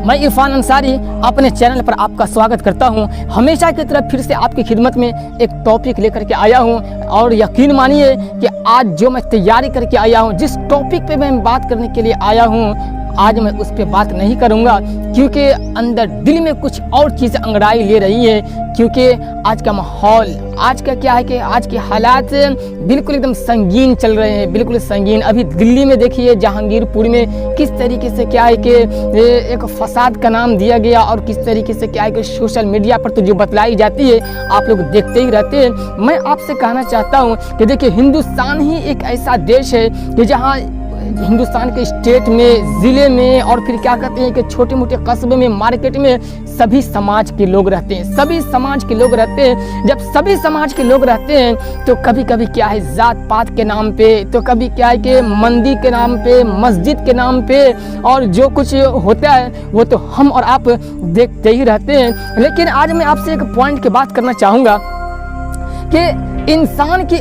मैं इरफान अंसारी अपने चैनल पर आपका स्वागत करता हूं। हमेशा की तरह फिर से आपकी खिदमत में एक टॉपिक लेकर के आया हूं और यकीन मानिए कि आज जो मैं तैयारी करके आया हूं, जिस टॉपिक पे मैं बात करने के लिए आया हूं, आज मैं उस पर बात नहीं करूंगा क्योंकि अंदर दिल में कुछ और चीज़ें अंगड़ाई ले रही है। क्योंकि आज का माहौल, आज का क्या है कि आज के हालात बिल्कुल एकदम संगीन चल रहे हैं, बिल्कुल संगीन। अभी दिल्ली में देखिए जहांगीरपुर में किस तरीके से क्या है कि एक फसाद का नाम दिया गया और किस तरीके से क्या है कि सोशल मीडिया पर तो जो बतलाई जाती है आप लोग देखते ही रहते हैं। मैं आपसे कहना चाहता हूँ कि देखिए हिंदुस्तान ही एक ऐसा देश है कि जहाँ हिंदुस्तान के स्टेट में, ज़िले में और फिर क्या कहते हैं कि छोटे मोटे कस्बे में, मार्केट में सभी समाज के लोग रहते हैं, सभी समाज के लोग रहते हैं। जब सभी समाज के लोग रहते हैं तो कभी कभी क्या है जात पात के नाम पे, तो कभी क्या है कि मंदिर के नाम पे, मस्जिद के नाम पे और जो कुछ होता है वो तो हम और आप देखते ही रहते हैं। लेकिन आज मैं आपसे एक पॉइंट की बात करना चाहूँगा कि इंसान के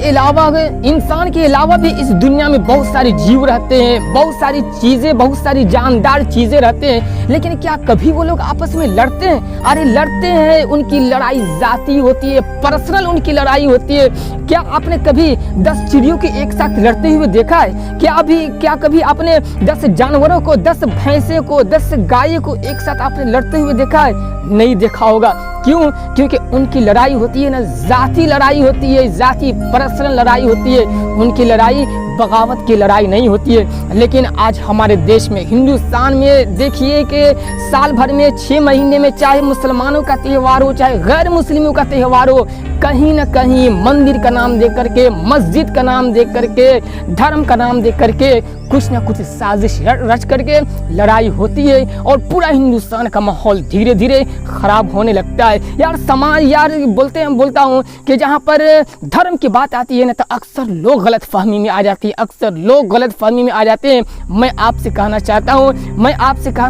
अलावा भी इस दुनिया में बहुत सारे जीव रहते हैं, बहुत सारी चीज़ें, बहुत सारी जानदार चीज़ें रहते हैं। लेकिन क्या कभी वो लोग आपस में लड़ते हैं? अरे लड़ते हैं, उनकी लड़ाई जाती होती है, पर्सनल उनकी लड़ाई होती है। क्या आपने कभी 10 चिड़ियों के एक साथ लड़ते हुए देखा है? क्या कभी आपने 10 जानवरों को, 10 भैंसे को, 10 गाय को एक साथ आपने लड़ते हुए देखा है? नहीं देखा होगा। क्यों? क्योंकि उनकी लड़ाई होती है ना, जाती लड़ाई होती है, जाती पर्सनल लड़ाई होती है। उनकी लड़ाई बगावत की लड़ाई नहीं होती है। लेकिन आज हमारे देश में, हिंदुस्तान में देखिए कि साल भर में 6 महीने में चाहे मुसलमानों का त्यौहार हो चाहे गैर मुस्लिमों का त्यौहार हो, कहीं ना कहीं मंदिर का नाम दे करके, मस्जिद का नाम दे करके, धर्म का नाम दे करके कुछ ना कुछ साजिश रच करके लड़ाई होती है और पूरा हिंदुस्तान का माहौल धीरे धीरे खराब होने लगता है। यार समाज, यार बोलता हूँ कि जहाँ पर धर्म की बात आती है ना तो अक्सर लोग गलत फहमी में आ जाती है, अक्सर लोग गलत फहमी में आ जाते हैं। मैं आपसे कहना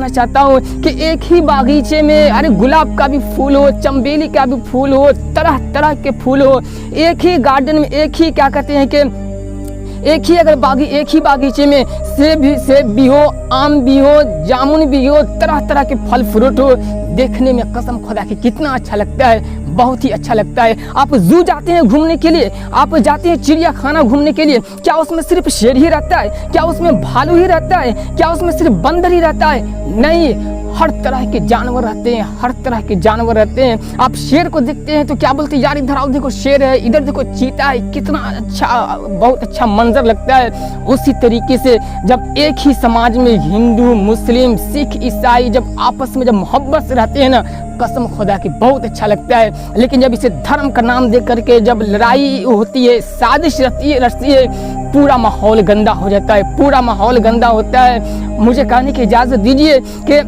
चाहता हूँ कि एक ही बागीचे में अरे गुलाब का भी फूल हो, चंबेली का भी फूल हो, तरह तरह के फूल हो, एक ही गार्डन में, एक ही क्या कहते हैं कि एक ही बागीचे में सेब भी हो, आम भी हो, जामुन भी हो, तरह तरह के फल फ्रूट हो, देखने में कसम खुदा के कितना अच्छा लगता है, बहुत ही अच्छा लगता है। आप जू जाते हैं घूमने के लिए, आप जाते हैं चिड़ियाखाना घूमने के लिए, क्या उसमें सिर्फ शेर ही रहता है? क्या उसमें भालू ही रहता है? क्या उसमें सिर्फ बंदर ही रहता है? नहीं, हर तरह के जानवर रहते हैं, हर तरह के जानवर रहते हैं। आप शेर को देखते हैं तो क्या बोलते हैं, यार इधर आओ देखो शेर है, इधर देखो चीता है, कितना अच्छा, बहुत अच्छा मंजर लगता है। उसी तरीके से जब एक ही समाज में हिंदू, मुस्लिम, सिख, ईसाई जब आपस में जब मोहब्बत से रहते हैं ना, कसम खुदा की बहुत अच्छा लगता है। लेकिन जब इसे धर्म का नाम दे करके जब लड़ाई होती है, साजिश रचती है, पूरा माहौल गंदा हो जाता है, पूरा माहौल गंदा होता है। मुझे कहने की इजाज़त दीजिए कि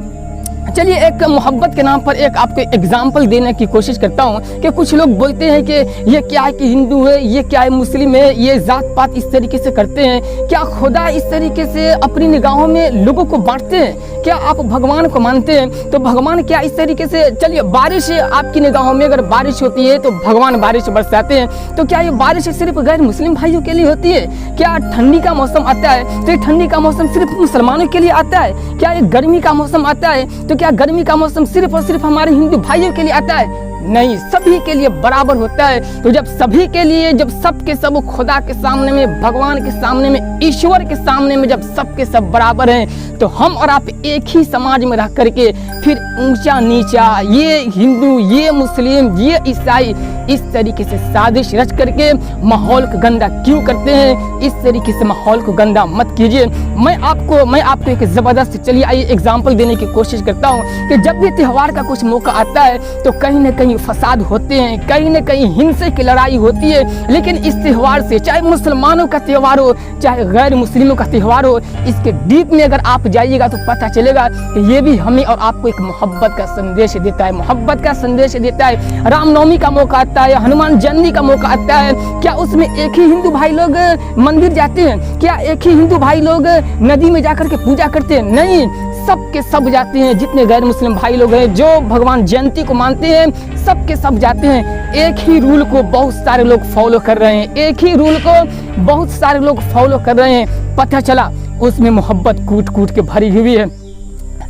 चलिए एक मोहब्बत के नाम पर एक आपको एग्जाम्पल देने की कोशिश करता हूँ कि कुछ लोग बोलते हैं कि ये क्या है कि हिंदू है, ये क्या है मुस्लिम है, ये जात पात इस तरीके से करते हैं। क्या खुदा इस तरीके से अपनी निगाहों में लोगों को बांटते हैं? क्या आप भगवान को मानते हैं तो भगवान क्या इस तरीके से, चलिए बारिश आपकी निगाहों में अगर बारिश होती है तो भगवान बारिश बरसाते हैं, तो क्या ये बारिश सिर्फ गैर मुस्लिम भाइयों के लिए होती है? क्या ठंडी का मौसम आता है तो ये ठंडी का मौसम सिर्फ मुसलमानों के लिए आता है? क्या ये गर्मी का मौसम आता है तो क्या गर्मी का मौसम सिर्फ और सिर्फ हमारे हिंदू भाइयों के लिए आता है? नहीं, सभी के लिए बराबर होता है। तो जब सभी के लिए, जब सब के सब खुदा के सामने में, भगवान के सामने में, ईश्वर के सामने में जब सब के सब बराबर हैं, तो हम और आप एक ही समाज में रह करके फिर ऊंचा नीचा, ये हिंदू, ये मुस्लिम, ये ईसाई, इस तरीके से साजिश रच करके माहौल को गंदा क्यों करते हैं? इस तरीके से माहौल को गंदा मत कीजिए। मैं आपको एक ज़बरदस्त, चलिए आइए एग्जाम्पल देने की कोशिश करता हूँ कि जब भी त्यौहार का कुछ मौका आता है तो कहीं ना कहीं फसाद होते हैं, कहीं ना कहीं हिंसा की लड़ाई होती है। लेकिन इस त्यौहार से, चाहे मुसलमानों का त्यौहार हो चाहे गैर मुस्लिमों का त्यौहार हो, इसके डीप में अगर आप जाइएगा तो पता चलेगा कि ये भी हमें और आपको एक मोहब्बत का संदेश देता है, मोहब्बत का संदेश देता है। रामनवमी का मौका आता है, हनुमान जयंती का मौका आता है, क्या उसमें एक ही हिंदू भाई लोग मंदिर जाते हैं? क्या एक ही हिंदू भाई लोग नदी में जाकर के पूजा करते हैं? नहीं, सब के सब जाते हैं। जितने गैर मुस्लिम भाई लोग हैं जो भगवान जयंती को मानते हैं, सब के सब जाते हैं। एक ही रूल को बहुत सारे लोग फॉलो कर रहे हैं, एक ही रूल को बहुत सारे लोग फॉलो कर रहे हैं। पता चला उसमें मोहब्बत कूट कूट के भरी हुई है।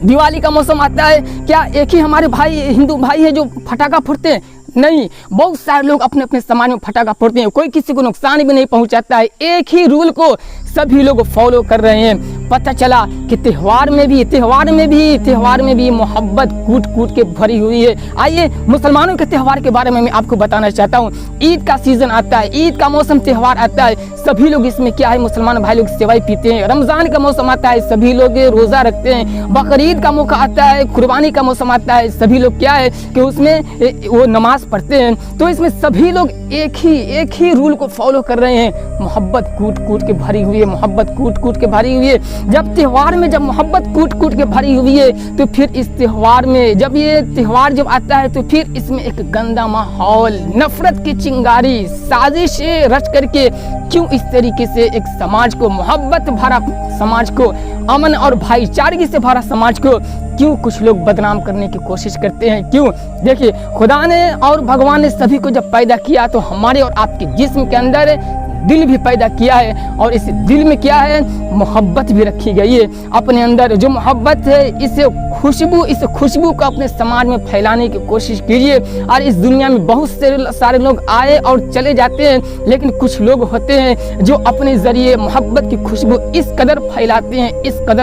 दिवाली का मौसम आता है, क्या एक ही हमारे भाई हिंदू भाई है जो फटाखा फोड़ते हैं? नहीं, बहुत सारे लोग अपने अपने समाज में फटाखा फोड़ते हैं, कोई किसी को नुकसान भी नहीं पहुंचाता है। एक ही रूल को सभी लोग फॉलो कर रहे हैं। पता चला कि त्योहार में भी मोहब्बत कूट कूट के भरी हुई है। आइए मुसलमानों के त्यौहार के बारे में मैं आपको बताना चाहता हूँ। ईद का सीजन आता है, ईद का मौसम त्यौहार आता है, सभी लोग इसमें क्या है, मुसलमान भाई लोग सेवई पीते हैं। रमजान का मौसम आता है, सभी लोग रोजा रखते हैं। बकरीद का मौका आता है, कुर्बानी का मौसम आता है, सभी लोग क्या है कि उसमें वो नमाज पढ़ते हैं। तो इसमें सभी लोग एक ही रूल को फॉलो कर रहे हैं। मोहब्बत कूट कूट के भरी हुई है, मोहब्बत कूट कूट के भरी हुई है। जब त्योहार में जब मोहब्बत कूट कूट के भरी हुई है, तो फिर इस त्योहार में जब ये त्योहार जब आता है, तो फिर इसमें एक गंदा माहौल, नफरत की चिंगारी, साजिशें रच करके क्यों इस तरीके से एक समाज को, मोहब्बत भरा समाज को, अमन और भाईचारगी से भरा समाज को क्यों कुछ लोग बदनाम करने की कोशिश करते हैं? क्यों? देखिए, खुदा ने और भगवान ने सभी को जब पैदा किया तो हमारे और आपके जिस्म के अंदर दिल भी पैदा किया है, और इस दिल में क्या है, मोहब्बत भी रखी गई है अपने अंदर। जो मोहब्बत है, इस खुशबू को अपने समाज में फैलाने की कोशिश कीजिए। और इस दुनिया में बहुत से सारे लोग आए और चले जाते हैं, लेकिन कुछ लोग होते हैं जो अपने जरिए मोहब्बत की खुशबू इस कदर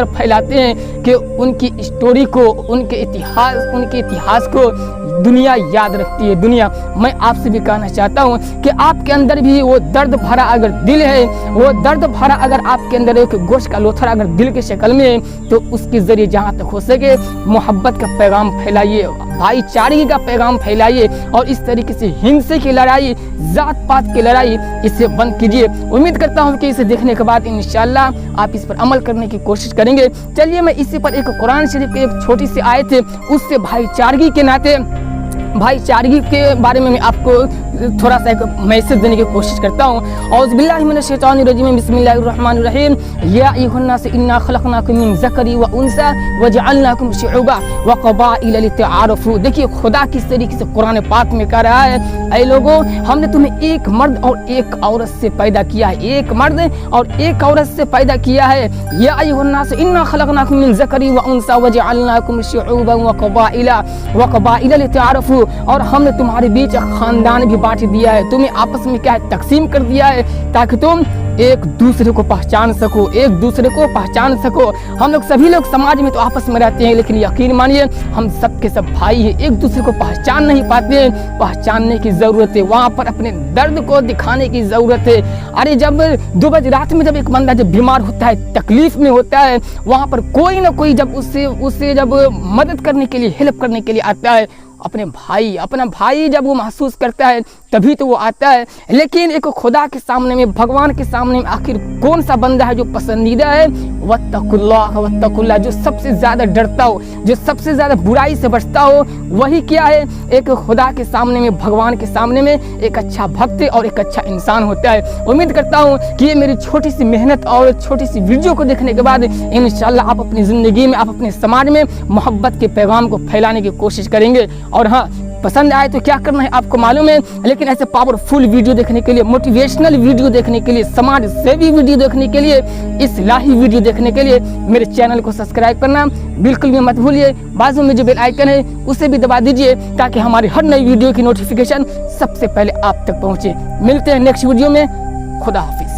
फैलाते हैं कि उनकी स्टोरी को, उनके इतिहास को दुनिया याद रखती है। दुनिया, मैं आपसे भी कहना चाहता हूँ कि आपके अंदर भी वो दर्द भरा अगर दिल है, वो दर्द भरा अगर आपके अंदर एक गोश्त का लोथरा अगर दिल के शक्ल में है, तो उसके जरिए जहाँ तक हो सके मोहब्बत का पैगाम फैलाइए, भाईचारे का पैगाम फैलाइए, और इस तरीके से हिंसा की लड़ाई, जात पात की लड़ाई, इसे बंद कीजिए। उम्मीद करता हूँ कि इसे देखने के बाद इंशाल्लाह आप इस पर अमल करने की कोशिश करेंगे। चलिए, मैं इसी पर एक कुरान शरीफ की एक छोटी सी आयत है, उससे भाईचारगी के नाते, भाईचारगी के बारे में मैं आपको थोड़ा सा एक मैसेज देने की कोशिश करता हूँ। औज़ु बिल्लाहि मिनश शैतानिर रजीम, बिस्मिल्लाहिर रहमानिर रहीम। या अय्युहन्नास इन्ना खलक़नाकुम मिन ज़करी व उन्सा व जअलनाकुम शुऊबा व क़बाइल लितआरफ़ू। देखिए, खुदा किस तरीके से कुरान पाक में कह रहा है, ऐ लोगों, हमने तुम्हें एक मर्द और एक औरत से पैदा किया है, एक मर्द और एक औरत से पैदा किया है। या अय्युहन्नास इन्ना खलक़नाकुम मिन ज़करी व उन्सा व जअलनाकुम शुऊबा व क़बाइल लितआरफ़ू। और हमने तुम्हारे बीच खानदान भी बांट दिया है, तुम्हें आपस में क्या है, तकसीम कर दिया है, ताकि तुम एक दूसरे को पहचान सको। हम लोग सभी लोग समाज में तो आपस में रहते हैं, लेकिन यकीन मानिए हम सब के सब भाई हैं, एक दूसरे को पहचान नहीं पाते हैं। पहचानने की ज़रूरत है, वहाँ पर अपने दर्द को दिखाने की ज़रूरत है। अरे जब 2 बजे रात में जब एक बंदा जब बीमार होता है, तकलीफ में होता है, वहाँ पर कोई ना कोई जब उससे जब मदद करने के लिए, हेल्प करने के लिए आता है, अपना भाई जब वो महसूस करता है तभी तो वो आता है। लेकिन एक खुदा के सामने में, भगवान के सामने में आखिर कौन सा बंदा है जो पसंदीदा है? वत्तकुल्लाह, जो सबसे ज़्यादा डरता हो, जो सबसे ज़्यादा बुराई से बचता हो, वही क्या है, एक खुदा के सामने में, भगवान के सामने में एक अच्छा भक्त और एक अच्छा इंसान होता है। उम्मीद करता हूँ कि ये मेरी छोटी सी मेहनत और छोटी सी वीडियो को देखने के बाद इंशाल्लाह आप अपनी ज़िंदगी में, आप अपने समाज में मोहब्बत के पैगाम को फैलाने की कोशिश करेंगे। और हाँ, पसंद आए तो क्या करना है आपको मालूम है। लेकिन ऐसे पावरफुल वीडियो देखने के लिए, मोटिवेशनल वीडियो देखने के लिए, समाज सेवी वीडियो देखने के लिए, इस्लाही वीडियो देखने के लिए मेरे चैनल को सब्सक्राइब करना बिल्कुल भी मत भूलिए। बाजू में जो बेल आइकन है उसे भी दबा दीजिए, ताकि हमारी हर नई वीडियो की नोटिफिकेशन सबसे पहले आप तक पहुँचे। मिलते हैं नेक्स्ट वीडियो में। खुदा हाफिज।